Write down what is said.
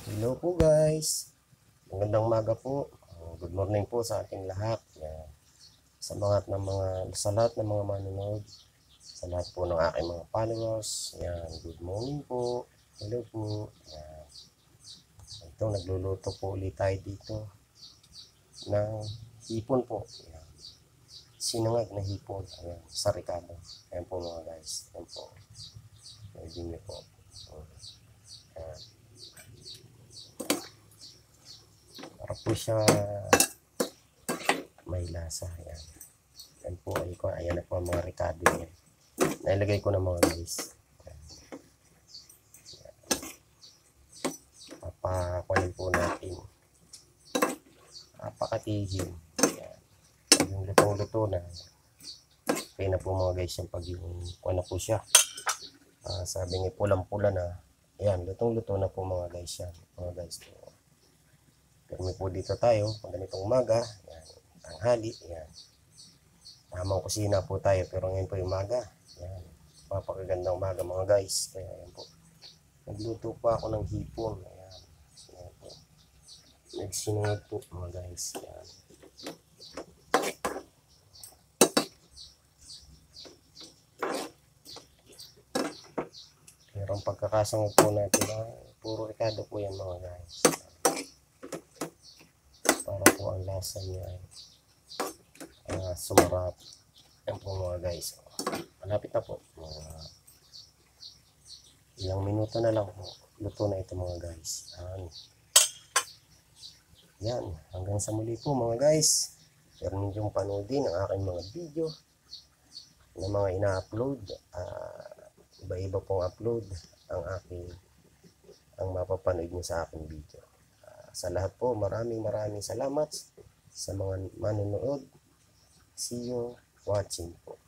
Hello po guys. Magandang umaga po. Good morning po sa ating lahat. Yan. Sa lahat ng mga manonood, sa lahat po ng aking mga followers. Yan. Good morning po. Hello po. Yan. Ito, nagluluto po ulit tayo dito ng hipon po. Yan. Sinangag na hipon. Ayan. Sa Ricardo. Ayan po mga guys. Ayan po. Pwede niyo po. Ayan. Para po siya may lasa. Ayan. Ayan po. Ayan na po ang mga Ricardo niya. Nailagay ko na mga guys. Papakunin po natin. Papakatihin. Ayan. Pag yung lutong-luto na. Okay na po mga guys yung pag yung kuha na po siya. Sabi nga pulang-pula na. Ayan. Lutong-luto na po mga guys yan. Mga guys po. Pirmi po dito tayo. Pag ganitong umaga. Ayan. Tanghali. Ayan. Tamang kusina po tayo. Pero ngayon po yung umaga. Ayan. Papakagandang umaga mga guys. Kaya ayan po. Nagluto pa ako ng hipon. Ayan. Ayan po. Nagsinangag po mga guys. Ayan. Pero ang pagkakasangag po natin puro Ricardo po yan mga guys. Para po ang lasa niya ay sumarap. Ayan po mga guys. Malapit na po. Ilang minuto na lang po. Luto na ito mga guys. Yan. Hanggang sa muli po mga guys. Pero ninyong panoodin ang aking mga video na mga ina-upload. Iba-iba pong upload ang mapapanood nyo sa aking video. Sa lahat po, maraming salamat sa mga manonood. See you watching po.